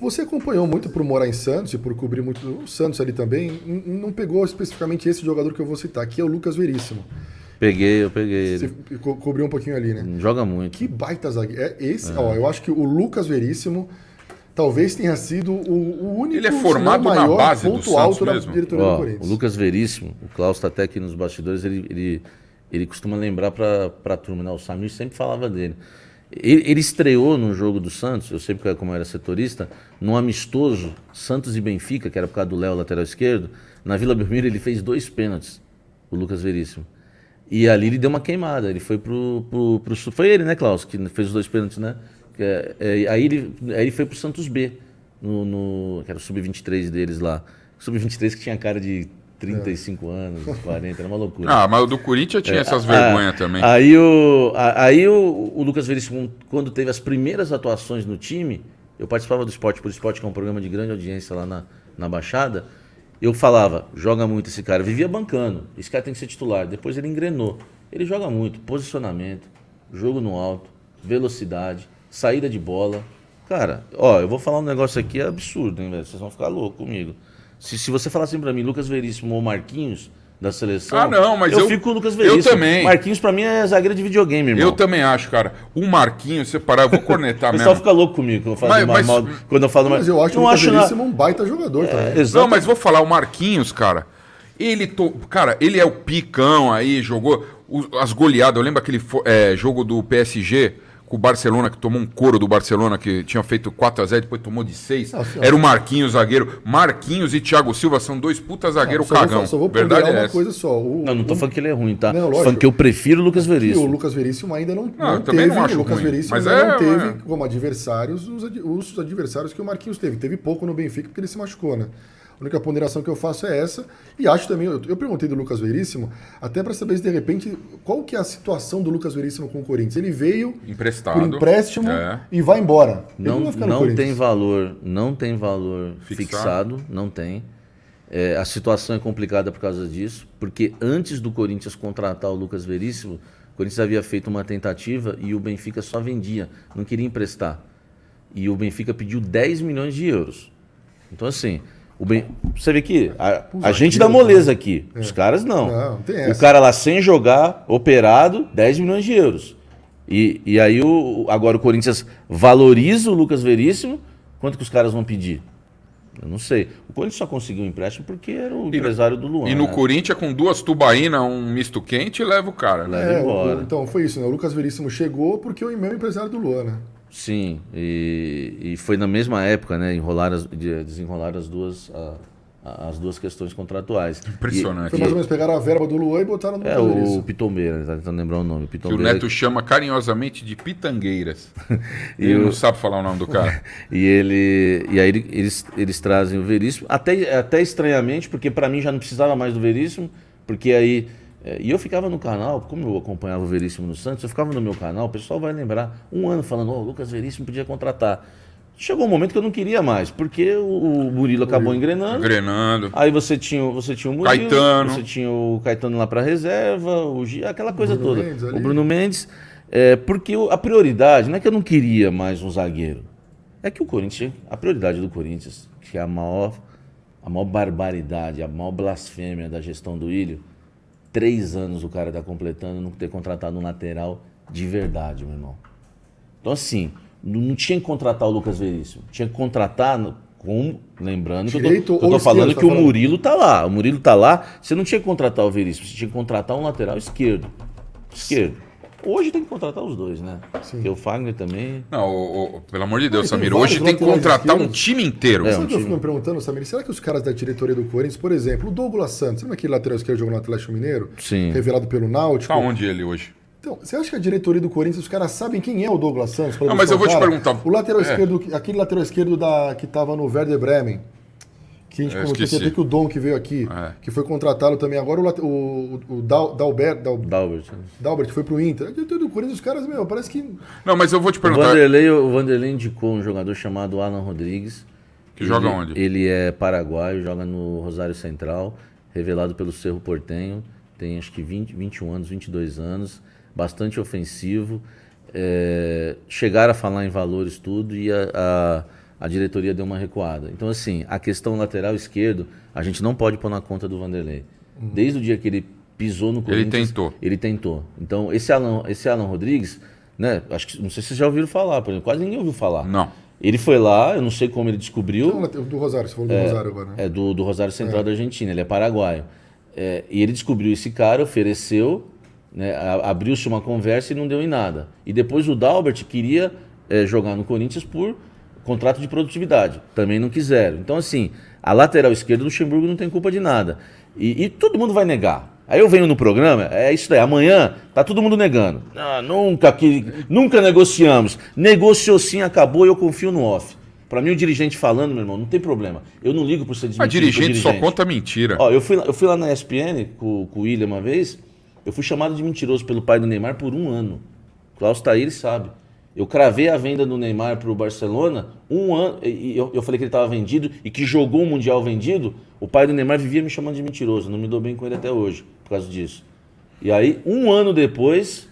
Você acompanhou muito por morar em Santos e por cobrir muito o Santos ali também. Não pegou especificamente esse jogador que eu vou citar, que é o Lucas Veríssimo. Eu peguei Você ele. cobriu um pouquinho ali, né? Joga muito. Que baita zagueiro. Ó, eu acho que o Lucas Veríssimo talvez tenha sido o único, ele é formado na base do ponto alto Santos mesmo. da diretoria do Corinthians. O Lucas Veríssimo, o Klaus está até aqui nos bastidores, ele costuma lembrar para a turma, né? O Samir sempre falava dele. Ele estreou no jogo do Santos, eu sempre, como eu era setorista, num amistoso Santos e Benfica, que era por causa do Léo, lateral esquerdo. Na Vila Belmiro ele fez 2 pênaltis, o Lucas Veríssimo. E ali ele deu uma queimada, ele foi foi ele, né, Klaus, que fez os 2 pênaltis, né? Aí ele foi pro Santos B, que era o Sub-23 deles lá. Sub-23 que tinha cara de 35 anos, 40, era uma loucura. Ah, mas o do Corinthians tinha essas vergonhas também. Aí o Lucas Veríssimo, quando teve as primeiras atuações no time, eu participava do Esporte por Esporte, que é um programa de grande audiência lá na Baixada, eu falava, joga muito esse cara, vivia bancando, esse cara tem que ser titular. Depois ele engrenou, ele joga muito, posicionamento, jogo no alto, velocidade, saída de bola. Cara, ó, eu vou falar um negócio aqui absurdo, hein, velho, vocês vão ficar loucos comigo. Se você falar assim pra mim, Lucas Veríssimo ou Marquinhos da seleção, eu fico com o Lucas Veríssimo. Eu também. Marquinhos pra mim é zagueiro de videogame, irmão. Eu também acho, cara. O Marquinhos, você parar, eu vou cornetar mesmo. O mesmo. pessoal fica louco comigo quando eu falo Mas eu acho o Lucas Veríssimo um baita jogador também. Não, mas vou falar, o Marquinhos, cara, cara, ele é o picão aí, jogou as goleadas. Eu lembro aquele jogo do PSG com o Barcelona, que tomou um couro do Barcelona, que tinha feito 4-0, depois tomou de 6. Era o Marquinhos, zagueiro. Marquinhos e Thiago Silva são 2 puta zagueiro cagão. Só vou Verdade uma coisa só. Não tô falando que ele é ruim, tá? Tô falando que eu prefiro o Lucas Veríssimo. E o Lucas Veríssimo ainda não também teve. Não acho o Lucas ruim, Veríssimo mas ainda não teve como adversários os adversários que o Marquinhos teve. Teve pouco no Benfica porque ele se machucou, né? A única ponderação que eu faço é essa. E acho também, eu perguntei do Lucas Veríssimo, até para saber se de repente, qual que é a situação do Lucas Veríssimo com o Corinthians. Ele veio emprestado por empréstimo e vai embora. Não tem valor fixado, não tem. A situação é complicada por causa disso, porque antes do Corinthians contratar o Lucas Veríssimo, o Corinthians havia feito uma tentativa e o Benfica só vendia, não queria emprestar. E o Benfica pediu 10 milhões de euros. Então assim... Você vê que a gente dá moleza aqui, os caras não. Tem essa. O cara lá sem jogar, operado, 10 milhões de euros. E aí agora o Corinthians valoriza o Lucas Veríssimo, quanto que os caras vão pedir? Eu não sei. O Corinthians só conseguiu um empréstimo porque era o empresário do Luan. E no Corinthians, com 2 tubaínas, um misto quente, leva o cara. Leva embora. Então foi isso, né? O Lucas Veríssimo chegou porque o mesmo empresário do Luan, né? Sim, e foi na mesma época, né? Desenrolaram as duas questões contratuais. Impressionante. Foi mais ou menos pegaram a verba do Luan e botaram no Lucas Veríssimo. O Pitombeira, tá tentando lembrar o nome. Que o Neto chama carinhosamente de Pitangueiras. Ele não sabe falar o nome do cara. E aí eles trazem o Veríssimo, até estranhamente, porque para mim já não precisava mais do Veríssimo, porque aí... E eu ficava no canal, como eu acompanhava o Veríssimo no Santos, eu ficava no meu canal, o pessoal vai lembrar, um ano falando, o Lucas Veríssimo podia contratar. Chegou um momento que eu não queria mais, porque o Murilo acabou engrenando. Aí você tinha o Murilo, Caetano. Você tinha o Caetano lá para reserva, aquela coisa toda. O Bruno Mendes. Porque a prioridade, não é que eu não queria mais um zagueiro, é que o Corinthians, a prioridade do Corinthians, que é a maior barbaridade, a maior blasfêmia da gestão do Ilho, 3 anos o cara tá completando, não ter contratado um lateral de verdade, meu irmão. Então, assim, não tinha que contratar o Lucas Veríssimo. Tinha que contratar, lembrando que eu tô falando que o Murilo tá lá. O Murilo tá lá, você não tinha que contratar o Veríssimo, você tinha que contratar um lateral esquerdo. Hoje tem que contratar os dois, né? Sim. Porque o Fagner também... Não, pelo amor de Deus, Samir, hoje tem que contratar um time inteiro. Sabe o que eu fico me perguntando, Samir? Será que os caras da diretoria do Corinthians, por exemplo, o Douglas Santos, lembra aquele lateral esquerdo que jogou no Atlético Mineiro? Sim. Revelado pelo Náutico? Tá onde ele hoje? Então, você acha que a diretoria do Corinthians, os caras sabem quem é o Douglas Santos? Não, mas eu vou te perguntar. O lateral esquerdo, aquele lateral esquerdo que tava no Werder Bremen. Que a gente comentou até que o Dom que veio aqui, que foi contratado também agora, o Dalbert foi pro Inter. Do Corinthians, os caras, parece que... Não, mas eu vou te perguntar... O Vanderlei indicou um jogador chamado Alan Rodrigues. Que joga onde? Ele é paraguaio, joga no Rosário Central, revelado pelo Cerro Porteño, tem acho que 21 anos, 22 anos, bastante ofensivo. Chegaram a falar em valores tudo e a diretoria deu uma recuada. Então, assim, a questão lateral esquerdo, a gente não pode pôr na conta do Vanderlei. Desde o dia que ele pisou no Corinthians... Ele tentou. Então, esse Alan Rodrigues, né? Acho que, não sei se vocês já ouviram falar, por exemplo, quase ninguém ouviu falar. Não. Ele foi lá, eu não sei como ele descobriu... Então, do Rosário, você falou do Rosário agora, né? Do Rosário Central da Argentina, ele é paraguaio. E ele descobriu esse cara, ofereceu, né, abriu-se uma conversa e não deu em nada. E depois o Dalbert queria jogar no Corinthians por contrato de produtividade. Também não quiseram. Então, assim, a lateral esquerda do Luxemburgo não tem culpa de nada. E todo mundo vai negar. Aí eu venho no programa, é isso daí, amanhã tá todo mundo negando. Nunca negociamos. Negociou sim, acabou e eu confio no off. Pra mim, o dirigente falando, meu irmão, não tem problema. Eu não ligo por ser desmentido. A dirigente só conta mentira. Ó, eu fui lá na ESPN com o William uma vez, eu fui chamado de mentiroso pelo pai do Neymar por 1 ano. O Klaus tá aí, ele sabe. Eu cravei a venda do Neymar pro Barcelona 1 ano, e eu falei que ele estava vendido e que jogou o Mundial vendido. O pai do Neymar vivia me chamando de mentiroso, não me dou bem com ele até hoje, por causa disso. E aí, 1 ano depois,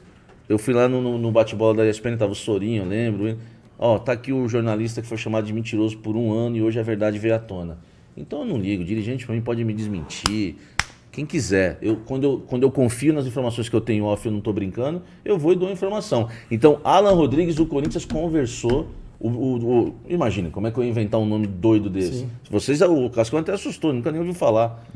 eu fui lá no bate-bola da ESPN, tava o Sorinho, eu lembro. Ó, tá aqui o jornalista que foi chamado de mentiroso por 1 ano e hoje a verdade veio à tona. Então eu não ligo, o dirigente para mim pode me desmentir, quem quiser. Quando eu confio nas informações que eu tenho off, eu não tô brincando, eu vou e dou a informação. Então, Alan Rodrigues, o Corinthians conversou, imagina, como é que eu ia inventar um nome doido desse? O Cascão até assustou, nunca nem ouviu falar.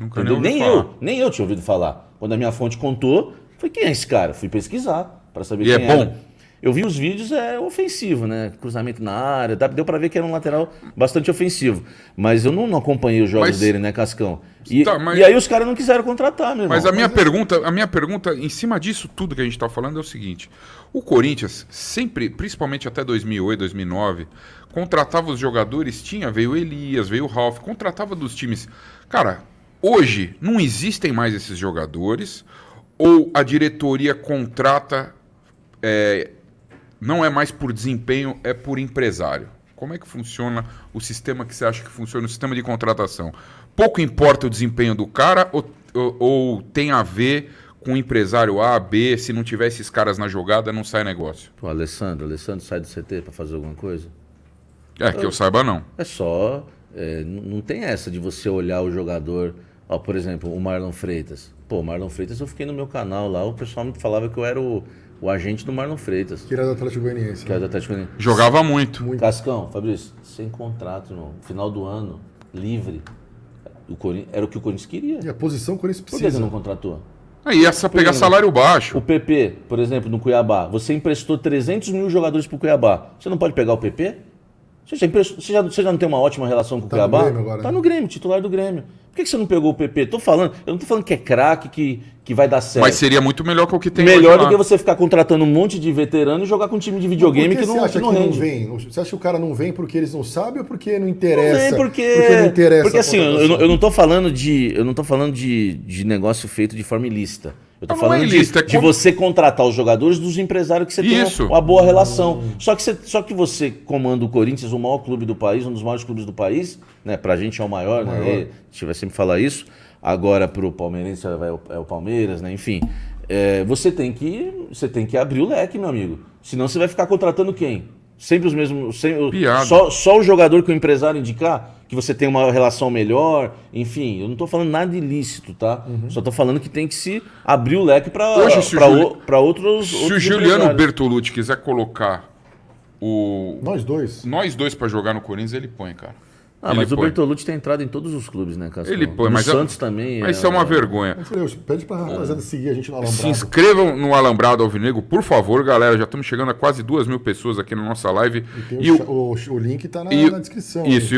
Nem eu tinha ouvido falar. Quando a minha fonte contou, falei, quem é esse cara? Fui pesquisar para saber quem era. Bom? Eu vi os vídeos, é ofensivo, né? Cruzamento na área, deu pra ver que era um lateral bastante ofensivo. Mas eu não acompanhei os jogos dele, né, Cascão? E aí os caras não quiseram contratar, meu irmão. Mas a minha pergunta, em cima disso tudo que a gente tá falando, é o seguinte. O Corinthians sempre, principalmente até 2008, 2009, contratava os jogadores, veio o Elias, veio o Ralf, contratava dos times. Cara, hoje não existem mais esses jogadores, ou a diretoria contrata... não é mais por desempenho, é por empresário. Como é que funciona o sistema que você acha que funciona, o sistema de contratação? Pouco importa o desempenho do cara ou tem a ver com o empresário A, B, se não tiver esses caras na jogada, não sai negócio? O Alessandro sai do CT para fazer alguma coisa? Que eu saiba, não. É só... não tem essa de você olhar o jogador... Ó, por exemplo, o Marlon Freitas. Pô, o Marlon Freitas, eu fiquei no meu canal lá, o pessoal me falava que eu era o agente do Marlon Freitas. Que era do Atlético Goianiense. Jogava muito. Cascão, Fabrício, sem contrato, no final do ano, livre. Era o que o Corinthians queria. E a posição que o Corinthians precisa. Por que você não contratou? Aí pegar salário baixo. O PP, por exemplo, no Cuiabá, você emprestou 300 mil jogadores pro Cuiabá. Você não pode pegar o PP? Você já não tem uma ótima relação com o Cuiabá? No Grêmio agora, tá no Grêmio, titular do Grêmio. Por que você não pegou o PP? Eu não tô falando que é craque, que vai dar certo. Mas seria muito melhor que o que tem melhor do que você ficar contratando um monte de veterano e jogar com um time de videogame que não rende. Não vem? Você acha que o cara não vem porque eles não sabem ou porque não interessa? Não vem porque não interessa. Porque assim, eu não tô falando de negócio feito de forma ilícita. Eu tô falando de você contratar os jogadores dos empresários que você tem uma boa relação. Só que você comanda o Corinthians, o maior clube do país, um dos maiores clubes do país, né? Pra gente é o maior, né? A gente vai sempre falar isso. Agora pro palmeirense é o Palmeiras, né? Enfim, você tem que abrir o leque, meu amigo. Senão você vai ficar contratando quem? Sempre os mesmos... Só o jogador que o empresário indicar, que você tem uma relação melhor, enfim, eu não tô falando nada ilícito, tá? Só tô falando que tem que se abrir o leque para outros. Se o Juliano Bertolucci quiser colocar nós dois para jogar no Corinthians, ele põe, cara. Mas o Bertolucci tem entrado em todos os clubes, né, Cascão? Ele põe, mas Santos também. Mas isso é uma vergonha. Pede pra rapaziada seguir a gente no Alambrado. Se inscrevam no Alambrado Alvinegro, por favor, galera. Já estamos chegando a quase 2.000 pessoas aqui na nossa live. E o link tá na descrição. Isso,